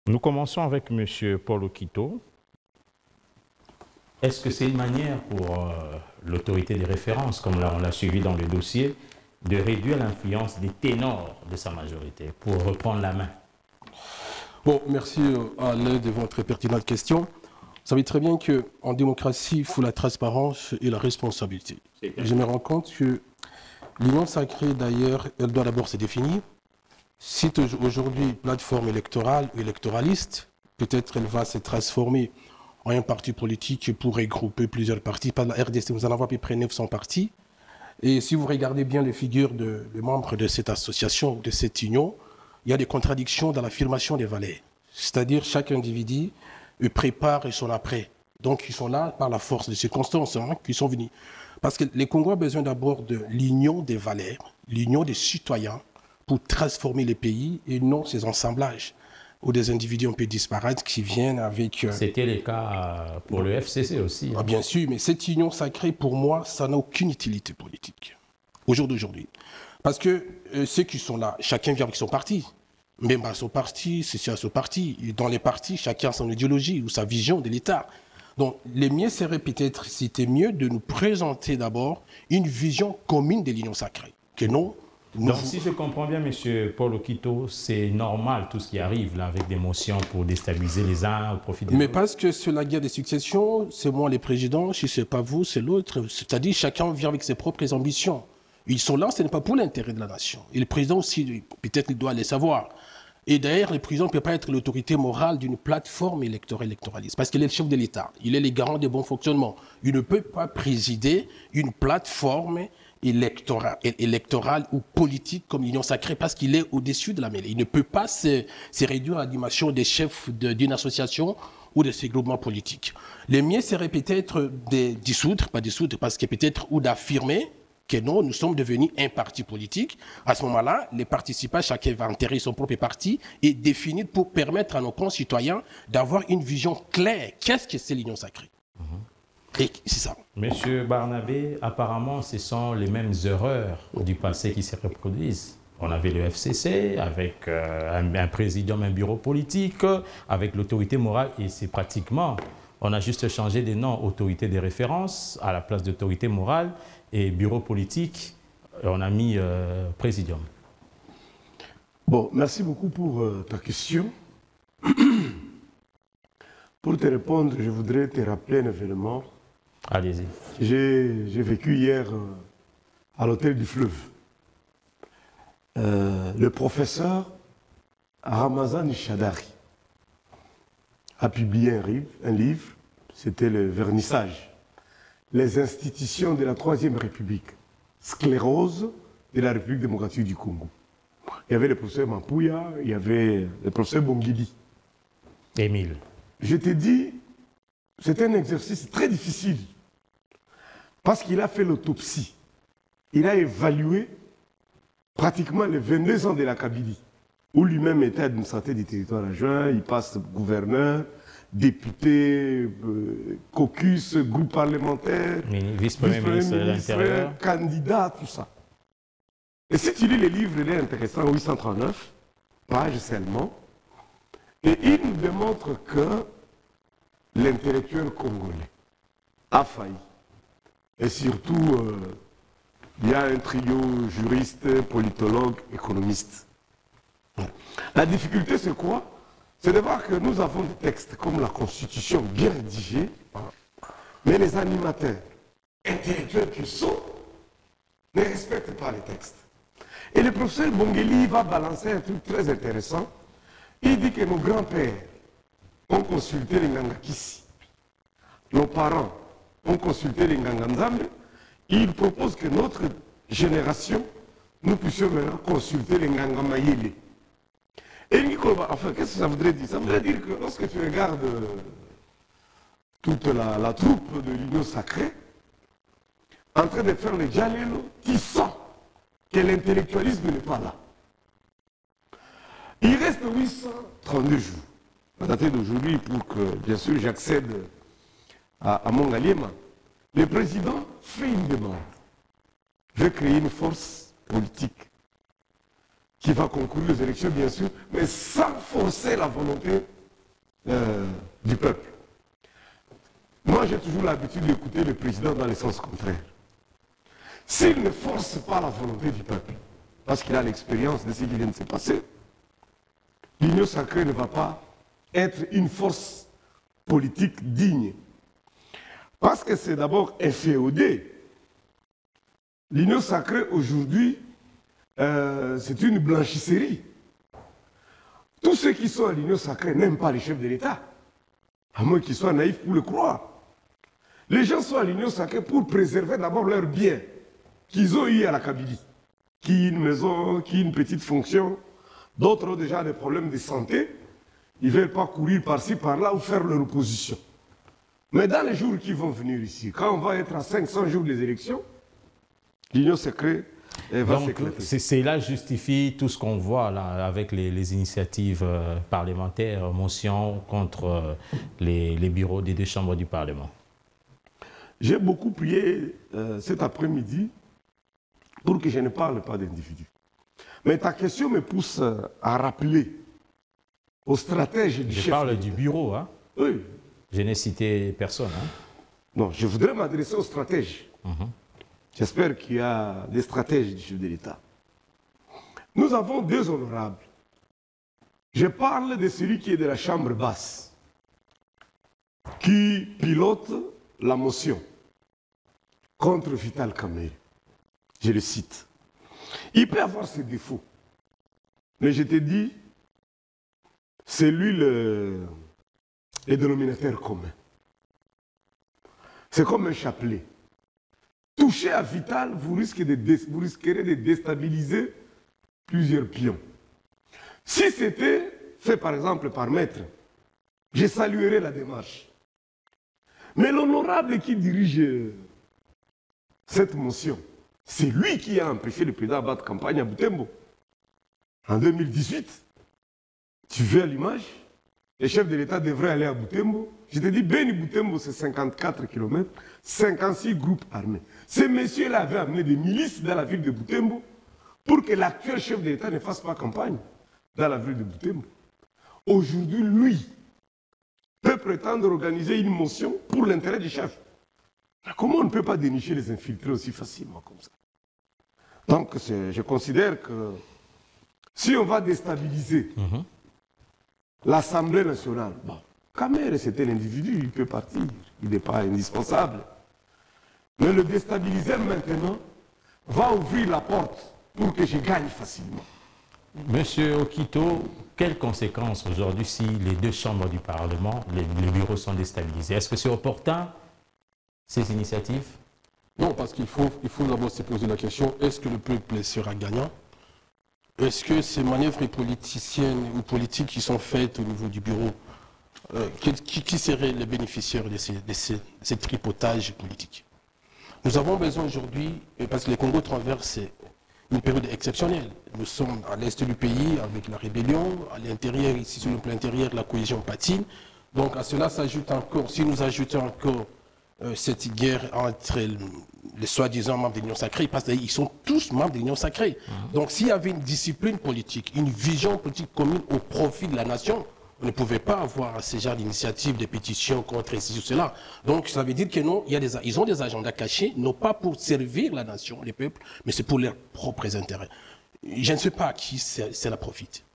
Nous commençons avec M. Paul Okito. Est-ce que c'est une manière pour l'autorité des références, comme on l'a suivi dans le dossier, de réduire l'influence des ténors de sa majorité pour reprendre la main? Bon, merci Alain de votre pertinente question. Vous savez très bien qu'en démocratie, il faut la transparence et la responsabilité. Je me rends compte que l'union sacrée, d'ailleurs, elle doit d'abord se définir. Si aujourd'hui, plateforme électorale ou électoraliste, peut-être elle va se transformer en un parti politique pour regrouper plusieurs partis. Par la RDC, vous en avez à peu près 900 partis. Et si vous regardez bien les figures des membres de cette association, de cette union, il y a des contradictions dans l'affirmation des valeurs. C'est-à-dire chaque individu prépare son après. Donc ils sont là par la force des circonstances qui sont venus. Parce que les Congolais ont besoin d'abord de l'union des valeurs, l'union des citoyens pour transformer les pays et non ces assemblages ou des individus un peu disparates qui viennent avec... C'était le cas pour le FCC aussi. Ah, bien sûr, mais cette union sacrée, pour moi, ça n'a aucune utilité politique au jour d'aujourd'hui. Parce que ceux qui sont là, chacun vient avec son parti. Même à son parti, c'est à son parti. Et dans les partis, chacun a son idéologie ou sa vision de l'État. Donc, le mieux serait peut-être, c'était mieux de nous présenter d'abord une vision commune de l'union sacrée. Que non. Donc, si je comprends bien, M. Paul Okito, c'est normal tout ce qui arrive là avec des motions pour déstabiliser les uns au profit des autres. Mais parce que sur la guerre des successions, c'est moi le président, si ce n'est pas vous, c'est l'autre. C'est-à-dire chacun vient avec ses propres ambitions. Ils sont là, ce n'est pas pour l'intérêt de la nation. Et le président aussi, peut-être il doit les savoir. Et d'ailleurs, le président ne peut pas être l'autorité morale d'une plateforme électoraliste, parce qu'il est le chef de l'État. Il est le garant des bons fonctionnements. Il ne peut pas présider une plateforme électorale ou politique comme l'Union sacrée, parce qu'il est au-dessus de la mêlée. Il ne peut pas se réduire à la dimension des chefs d'une association ou de ces groupements politiques. Le mieux serait peut-être de dissoudre, pas dissoudre, parce que peut-être, ou d'affirmer que non, nous sommes devenus un parti politique. À ce moment-là, les participants, chacun va enterrer son propre parti et définir pour permettre à nos concitoyens d'avoir une vision claire. Qu'est-ce que c'est l'union sacrée? Et c'est ça. Monsieur Barnabé, apparemment, ce sont les mêmes erreurs du passé qui se reproduisent. On avait le FCC avec un président, un bureau politique, avec l'autorité morale, et c'est pratiquement, on a juste changé des noms, autorité de référence à la place d'autorité morale, et bureau politique, on a mis présidium. Bon, merci beaucoup pour ta question. Pour te répondre, je voudrais te rappeler un événement. Allez-y. J'ai vécu hier à l'hôtel du Fleuve. Le professeur Ramazan Chadari a publié un livre, c'était le vernissage. Les institutions de la Troisième République, sclérose de la République démocratique du Congo. Il y avait le professeur Mampouya, il y avait le professeur Bongidi. Émile. Je te dis, c'était un exercice très difficile parce qu'il a fait l'autopsie. Il a évalué pratiquement les 22 ans de la Kabylie, où lui-même était administrateur du territoire adjoint, il passe gouverneur, député, caucus, groupe parlementaire, vice-premier ministre de l'Intérieur, candidat, tout ça. Et si tu lis les livres, il est intéressant, 839 pages seulement, et il nous démontre que l'intellectuel congolais a failli. Et surtout, il y a un trio juriste, politologue, économiste. La difficulté, c'est quoi? C'est de voir que nous avons des textes comme la Constitution bien rédigés, mais les animateurs intellectuels qui sont ne respectent pas les textes. Et le professeur Bongeli va balancer un truc très intéressant. Il dit que nos grands-pères ont consulté les Ngangakisi. Nos parents ont consulté les Nganganzambe. Il propose que notre génération, nous puissions maintenant consulter les Ngangamayele. Et enfin, qu'est-ce que ça voudrait dire? Ça voudrait dire que lorsque tu regardes toute la troupe de l'Union sacrée, en train de faire le Jalelo, tu sens que l'intellectualisme n'est pas là. Il reste 832 jours, à dater d'aujourd'hui, pour que, bien sûr, j'accède à mon Aliema. Le président fait une demande. Je veux créer une force politique qui va concourir aux élections, bien sûr, mais sans forcer la volonté du peuple. Moi, j'ai toujours l'habitude d'écouter le président dans le sens contraire. S'il ne force pas la volonté du peuple, parce qu'il a l'expérience de ce qui vient de se passer, l'Union sacrée ne va pas être une force politique digne. Parce que c'est d'abord inféodé. L'Union sacrée, aujourd'hui, c'est une blanchisserie. Tous ceux qui sont à l'Union sacrée n'aiment pas les chefs de l'État, à moins qu'ils soient naïfs pour le croire. Les gens sont à l'Union sacrée pour préserver d'abord leurs biens qu'ils ont eu à la Kabylie, qui une maison, qui une petite fonction. D'autres ont déjà des problèmes de santé. Ils ne veulent pas courir par-ci, par-là ou faire leur opposition. Mais dans les jours qui vont venir ici, quand on va être à 500 jours des élections, l'Union sacrée va s'éclater. Cela justifie tout ce qu'on voit là avec les initiatives parlementaires, motions contre les bureaux des deux chambres du Parlement. J'ai beaucoup prié cet après-midi pour que je ne parle pas d'individus. Mais ta question me pousse à rappeler aux stratèges du chef. Je parle du bureau, hein? Oui. Je n'ai cité personne. Hein? Non, je voudrais m'adresser aux stratèges. J'espère qu'il y a des stratèges du chef de l'État. Nous avons deux honorables. Je parle de celui qui est de la chambre basse, qui pilote la motion contre Vital Kamerhe. Je le cite. Il peut avoir ses défauts. Mais je te dis, c'est lui le dénominateur commun. C'est comme un chapelet. Touché à Vital, vous risquerez de déstabiliser plusieurs pions. Si c'était fait par exemple par Maître, je saluerais la démarche. Mais l'honorable qui dirige cette motion, c'est lui qui a empêché le président à battre campagne à Butembo. En 2018, tu veux à l'image, les chefs de l'État devraient aller à Butembo. Je te dis, Beni Butembo, c'est 54 km, 56 groupes armés. Ces messieurs-là avaient amené des milices dans la ville de Butembo pour que l'actuel chef de l'État ne fasse pas campagne dans la ville de Butembo. Aujourd'hui, lui peut prétendre organiser une motion pour l'intérêt du chef. Comment on ne peut pas dénicher les infiltrés aussi facilement comme ça? Donc, je considère que si on va déstabiliser l'Assemblée nationale, bon, Kamerhe, c'était l'individu, il peut partir, il n'est pas indispensable. Mais le déstabiliser maintenant va ouvrir la porte pour que je gagne facilement. Monsieur Okito, quelles conséquences aujourd'hui si les deux chambres du Parlement, les bureaux sont déstabilisés? Est-ce que c'est opportun, ces initiatives? Non, parce qu'il faut d'abord se poser la question, est-ce que le peuple sera gagnant? Est-ce que ces manœuvres politiciennes ou politiques qui sont faites au niveau du bureau, qui seraient les bénéficiaires de ces tripotages politiques? Nous avons besoin aujourd'hui, parce que le Congo traverse une période exceptionnelle. Nous sommes à l'est du pays avec la rébellion, à l'intérieur, ici sur le plan intérieur, la cohésion patine. Donc à cela s'ajoute encore, si nous ajoutons encore cette guerre entre les soi-disant membres de l'Union sacrée, parce qu'ils sont tous membres de l'Union sacrée. Donc s'il y avait une discipline politique, une vision politique commune au profit de la nation, on ne pouvait pas avoir ce genre d'initiative, de pétitions contre ceci ou cela. Donc ça veut dire que non, ils ont des agendas cachés, non pas pour servir la nation, les peuples, mais c'est pour leurs propres intérêts. Je ne sais pas à qui cela profite.